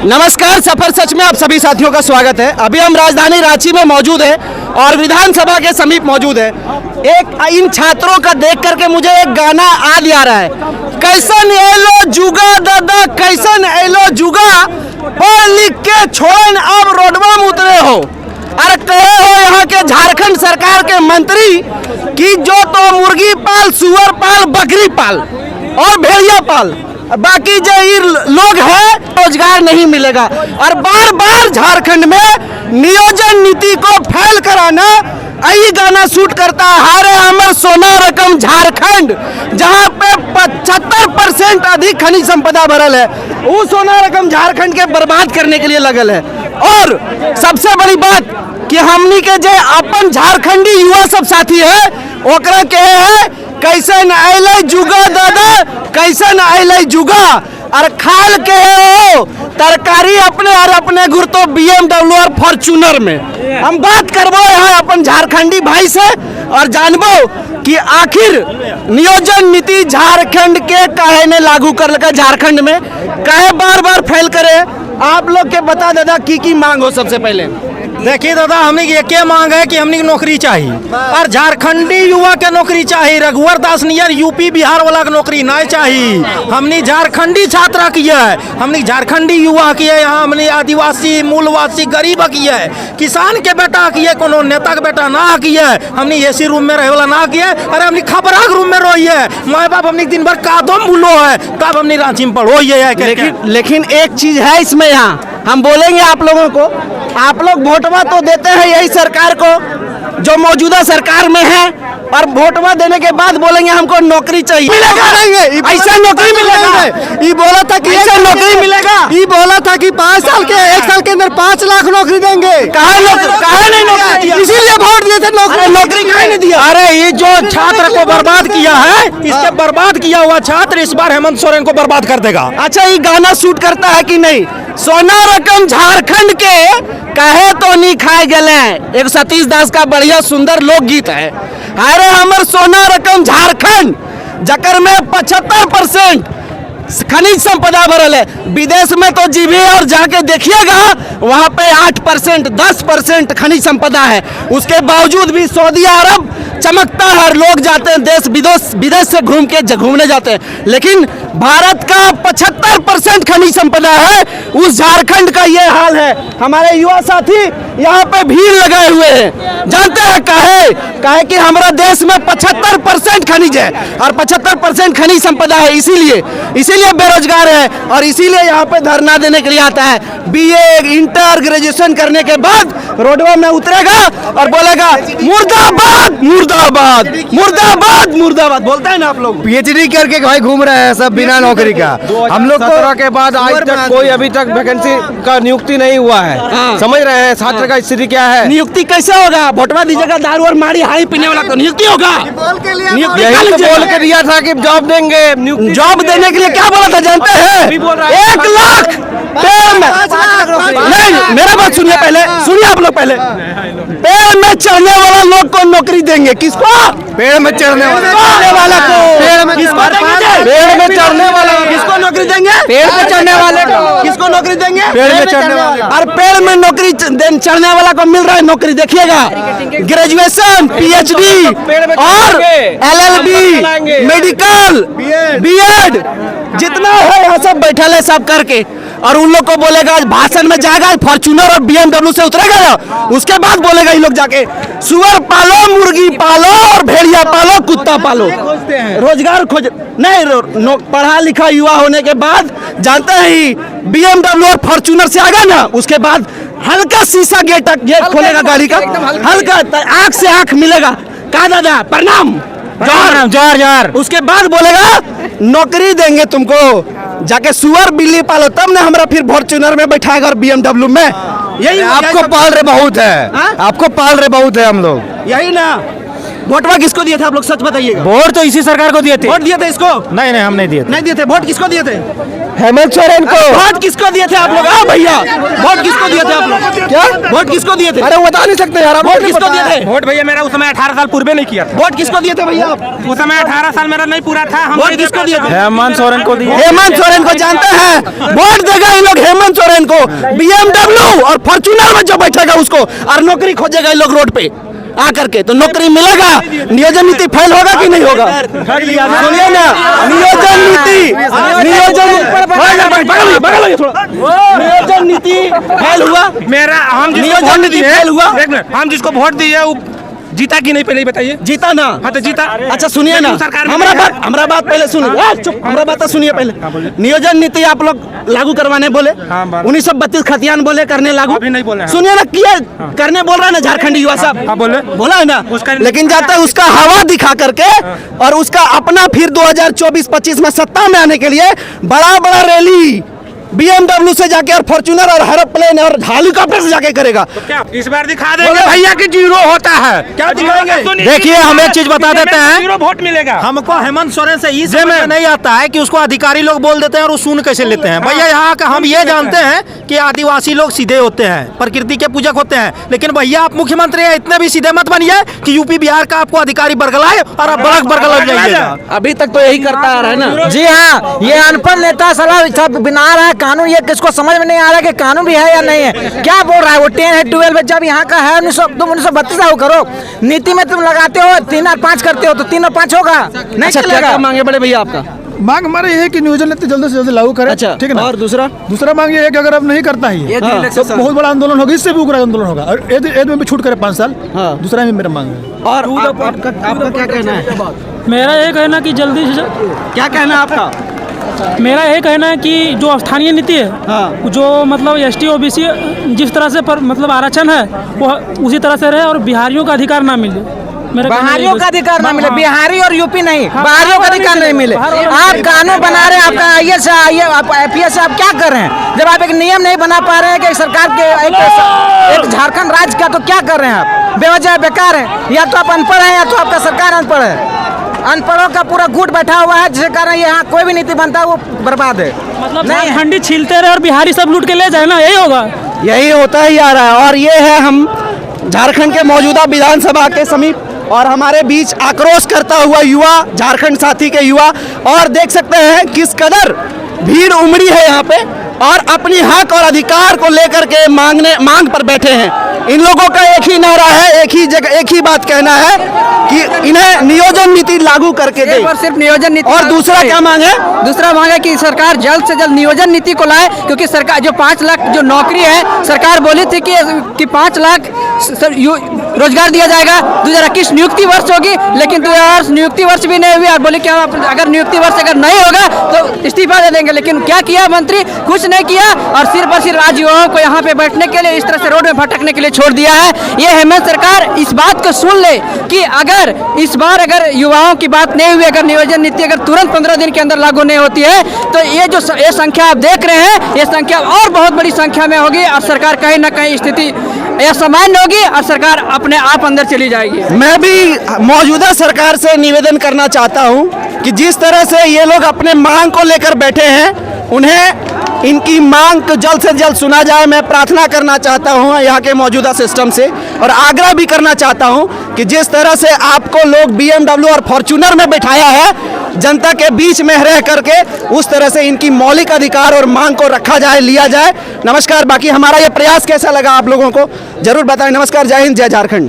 नमस्कार, सफर सच में आप सभी साथियों का स्वागत है। अभी हम राजधानी रांची में मौजूद हैं और विधानसभा के समीप मौजूद है। इन छात्रों का देख करके मुझे एक गाना याद आ रहा है। कैसन एलो जुगा दादा, कैसन एलो जुगा, पढ़ लिख के छोड़न अब रोडवा में उतरे हो। अरे कहे हो यहाँ के झारखंड सरकार के मंत्री कि जो तो मुर्गी पाल, सुअर पाल, बकरी पाल और भेड़िया पाल, बाकी जो लोग हैं रोजगार नहीं मिलेगा। और बार बार झारखंड में नियोजन नीति को फेल कराना यही गाना शूट करता है। हारे हमर सोना रकम झारखंड, जहां पे 75% अधिक खनिज संपदा भरल है, वो सोना रकम झारखंड के बर्बाद करने के लिए लगल है। और सबसे बड़ी बात कि हमनी के जो अपन झारखंडी युवा सब साथी है ओकरा के है कैसन अले जुगा दादा, कैसन अले जुगा। और खाल के हो तरकारी अपने और अपने गुर तो BMW और फॉर्च्यूनर में। हम बात करबो यहाँ अपन झारखंडी भाई से और जानबो कि आखिर नियोजन नीति झारखंड के काहे ने लागू कर लगा, झारखंड में काहे बार बार फेल करे। आप लोग के बता दादा की मांग हो। सबसे पहले देखिए दादा, हमने की क्या मांग है कि हमने नौकरी चाहिए और झारखंडी युवा के नौकरी चाहिए। रघुवर दास नियर यूपी बिहार वाला के नौकरी नहीं चाहिए। हमने झारखंडी छात्रा किया है, हमने झारखंडी युवा किया है, यहाँ हमने आदिवासी मूलवासी गरीब किया है, किसान के बेटा किया, कोनो नेता के बेटा ना किया है। हमने एसी रूम में रहे वाला ना किया। अरे हमने खबराक रूम में रोई है, माँ बाप हमने दिन भर कादम बुलो है, तब हमने रांची में पढ़ो है। लेकिन एक चीज है इसमें, यहाँ हम बोलेंगे आप लोगों को, आप लोग वोटवा तो देते हैं यही सरकार को जो मौजूदा सरकार में है, और वोटवा देने के बाद बोलेंगे हमको नौकरी चाहिए। मिलेगा नहीं, ऐसा नौकरी मिलेगा। ये बोला था कि ऐसा नौकरी मिलेगा। ये बोला था कि 5 साल के 1 साल के अंदर 5 लाख नौकरी देंगे। कहाँ नहीं नौकरी दिया? इसीलिए वोट दिए थे। नौकरी कहाँ नहीं दिया? अरे ये जो छात्र को बर्बाद किया है, इसके बर्बाद किया हुआ छात्र इस बार हेमंत सोरेन को बर्बाद कर देगा। अच्छा, ये गाना शूट करता है कि नहीं? सोना रकम झारखंड के कहे तो नहीं खाए गले। एक सतीश दास का बढ़िया सुंदर लोकगीत है। अरे हमर सोना रकम झारखंड, जकर में 75% खनिज संपदा भरल है। विदेश में तो जीविए और जाके देखिएगा, वहाँ पे 8% 10% खनिज संपदा है। उसके बावजूद भी सऊदी अरब चमकता है, लोग जाते हैं देश विदेश से घूमने जाते हैं। लेकिन भारत का 75% खनिज संपदा है, उस झारखंड का ये हाल है। हमारे युवा साथी यहाँ पे भीड़ लगाए हुए हैं। जानते हैं काहे कि हमारा देश में 75% खनिज है और 75% खनिज संपदा है। इसीलिए बेरोजगार है और इसीलिए यहाँ पे धरना देने के लिए आता है। BA इंटर ग्रेजुएशन करने के बाद रोडवा में उतरेगा और बोलेगा मुर्दाबाद मुर्दाबाद मुर्दाबाद मुर्दाबाद। बोलता है ना आप लोग। PhD करके भाई घूम रहे हैं सब बिना नौकरी का। हम लोग 17 के बाद आज तक कोई अभी तक वैकेंसी का नियुक्ति नहीं हुआ है। समझ रहे हैं छात्र का स्थिति क्या है। नियुक्ति कैसे होगा? वोटवा दीजिएगा, दारू और मारी हाई पीने वाला तो नियुक्ति होगा। यही तो बोल के दिया था कि जॉब देंगे। जॉब देने के लिए क्या बोला था जानते हैं? 1 लाख पेड़ में। नहीं, मेरा बात सुनिए पहले, सुनिए आप लोग पहले। पेड़ में चढ़ने वाला लोग को नौकरी देंगे। किसको? पेड़ में चढ़ने वाला को। पेड़ में चढ़ने वाला किसको नौकरी देंगे? पेड़ पे चढ़ने वाले को। किसको नौकरी देंगे? पेड़ में चढ़ने वाले। और पेड़ में नौकरी चढ़ने वाला को मिल रहा है नौकरी। देखिएगा, ग्रेजुएशन, PhD और LLB, मेडिकल, BEd जितना है यहाँ सब बैठल है सब करके। और उन लोग को बोलेगा, भाषण में जाएगा फॉर्च्यूनर और BMW से उतरेगा ना, उसके बाद बोलेगा ये लोग जाके सुअर पालो, मुर्गी पालो और भेड़िया पालो, कुत्ता पालो। रोजगार खोज नहीं, पढ़ा लिखा युवा होने के बाद जानते हैं BMW और फॉर्च्यूनर से आएगा ना, उसके बाद हल्का शीशा गेट खोलेगा गाड़ी का, हल्का आंख से आंख मिलेगा। कहा दादा प्रणाम, जोहार। उसके बाद बोलेगा नौकरी देंगे तुमको, जाके सुअर बिल्ली पालो, तब ना हमरा फिर फॉर्च्यूनर में बैठाएगा और BMW में। यही आपको पाल रहे बहुत है, आपको पाल रहे बहुत है हम लोग। यही ना। वोटवा किसको दिए थे आप लोग, सच बताइएगा। वोट तो इसी सरकार को दिए थे। वोट दिए थे इसको? नहीं हम नहीं दिए थे। नहीं दिए थे। वोट किसको दिए थे? हेमंत सोरेन को। वोट किसको दिए थे आप लोग? भैया वोट किसको दिए थे आप लोग? क्या वोट किसको दिए थे? अरे वो बता नहीं सकते यार। वोट किसको दिए थे? वोट भैया मेरा उस समय 18 साल पूर्व नहीं किया था। वोट किसको दिए थे भैया आप? उस समय 18 साल मेरा नहीं पूरा था। हम वोट किसको दिए थे? हेमंत सोरेन को दिए। हेमंत सोरेन को जानते हैं? वोट देगा इन लोग हेमंत सोरेन को, BMW और फॉर्च्यूनर में जो बैठेगा उसको, और नौकरी खोजेगा इन लोग रोड पे आकर के, तो नौकरी मिलेगा। नियोजन नीति फेल होगा कि नहीं होगा? सुनिए ना, नियोजन नीति फेल हुआ। मेरा हम नियोजन नीति फेल हुआ। हम जिसको वोट दिए वो जीता कि नहीं, पहले ही बताइए। जीता ना? हाँ तो जीता। अच्छा सुनिए ना, हमारा बात पहले सुनिए। चुप, हमारा बात तो सुनिए पहले। नियोजन नीति आप लोग लागू करवाने बोले, 1932 खतियान बोले करने लागू, अभी नहीं बोले। सुनिए ना, किया करने बोल रहा है ना झारखंडी युवा साहब। हाँ बोले, बोला है ना। लेकिन जाता है उसका हवा दिखा करके और उसका अपना फिर 2024-25 में सत्ता में आने के लिए बड़ा बड़ा रैली BMW से जाके और फॉर्च्यूनर और एरोप्लेन और हेलीकॉप्टर से जाके करेगा। तो क्या इस बार दिखा देंगे भैया कि जीरो होता है? क्या दिखाएंगे? देखिए हम एक चीज बता देते हैं, जीरो वोट मिलेगा हमको हेमंत सोरेन से इस समझ में नहीं आता है कि उसको अधिकारी लोग बोल देते हैं और वो सुन कैसे लेते हैं। भैया यहाँ का हम ये जानते हैं कि आदिवासी लोग सीधे होते हैं, प्रकृति के पूजक होते हैं, लेकिन भैया आप मुख्यमंत्री हैं, इतने भी सीधे मत बनिए कि यूपी बिहार का आपको अधिकारी बरगलाए और आप बरगला जाइएगा। अभी तक तो यही करता आ रहा है ना। जी हाँ, ये अनपढ़ नेता सलाह सब बना रहा है कानून, ये किसको समझ में नहीं आ रहा कि कानून भी है या नहीं है। क्या बोल रहा है वो? 10 है 12 जब यहाँ का है 1932 लागू करो। नीति में तुम लगाते हो 3 और 5 करते हो तो 3 और 5 होगा नहीं चलेगा। क्या मांगे बड़े भैया आपका? मांग हमारे ये है कि नियोजन नीति जल्द से जल्द लागू करें। अच्छा, ठीक है ना। और दूसरा मांग ये है कि अगर अब नहीं करता ही है तो बहुत बड़ा आंदोलन होगा, इससे भी उग्र आंदोलन होगा, और एद में भी छूट करे 5 साल। हाँ। दूसरा में मेरा मांग है। और आपका क्या कहना है? मेरा ये कहना कि जल्दी से क्या कहना है आपका? मेरा ये कहना है कि जो स्थानीय नीति है, हाँ। जो मतलब ST OBC जिस तरह से मतलब आरक्षण है वो उसी तरह से रहे और बिहारियों का अधिकार ना मिले। बिहारियों का अधिकार ना मिले, बिहारी और यूपी नहीं, बाहरियों का अधिकार नहीं मिले। आप कानून बना रहे हैं, आपका IAS आप IPS आप क्या कर रहे हैं? जब आप एक नियम नहीं बना पा रहे हैं कि सरकार के एक झारखंड राज्य का, तो क्या कर रहे हैं आप? बेवजह बेकार है। या तो आप अनपढ़ हैं या तो आपका सरकार अनपढ़ है। अनपढ़ों का पूरा गुट बैठा हुआ है जिसके कारण यहाँ कोई भी नीति बनता है वो बर्बाद है। मतलब झारखंडी छीलते रहे और बिहारी सब लूट के ले जाए ना, यही होगा। यही होता ही आ रहा है। और ये है हम झारखंड के मौजूदा विधानसभा के समीप, और हमारे बीच आक्रोश करता हुआ युवा, झारखंड साथी के युवा, और देख सकते हैं किस कदर भीड़ उमड़ी है यहाँ पे और अपनी हक और अधिकार को लेकर के मांग पर बैठे हैं। इन लोगों का एक ही नारा है, एक ही बात कहना है कि इन्हें नियोजन नीति लागू करके दे। पर सिर्फ नियोजन नीति। और दूसरा क्या मांग है? दूसरा मांग है कि सरकार जल्द से जल्द नियोजन नीति को लाए, क्योंकि सरकार जो 5 लाख जो नौकरी है, सरकार बोली थी कि 5 लाख रोजगार दिया जाएगा, 2021 नियुक्ति वर्ष होगी, लेकिन 2000 नियुक्ति वर्ष भी नहीं हुई और बोले कि अगर नियुक्ति वर्ष अगर नहीं होगा तो इस्तीफा दे देंगे। लेकिन क्या किया मंत्री? कुछ नहीं किया, और सिर्फ और सिर्फ आज युवाओं को यहाँ पे बैठने के लिए इस तरह से रोड में भटकने के लिए छोड़ दिया है। ये हेमंत सरकार इस बात को सुन ले कि अगर इस बार अगर युवाओं की बात नहीं हुई, अगर नियोजन नीति अगर तुरंत 15 दिन के अंदर लागू नहीं होती है, तो ये संख्या आप देख रहे हैं, ये संख्या और बहुत बड़ी संख्या में होगी और सरकार कहीं ना कहीं स्थिति असामान्य होगी और सरकार अपने आप अंदर चली जाएगी। मैं भी मौजूदा सरकार से निवेदन करना चाहता हूं कि जिस तरह से ये लोग अपने मांग को लेकर बैठे हैं, उन्हें इनकी मांग को जल्द से जल्द सुना जाए। मैं प्रार्थना करना चाहता हूं यहाँ के मौजूदा सिस्टम से, और आग्रह भी करना चाहता हूं कि जिस तरह से आपको लोग BMW और फॉर्च्यूनर में बिठाया है, जनता के बीच में रह करके उस तरह से इनकी मौलिक अधिकार और मांग को रखा जाए, लिया जाए। नमस्कार। बाकी हमारा ये प्रयास कैसा लगा आप लोगों को जरूर बताएं। नमस्कार, जय हिंद, जय झारखंड।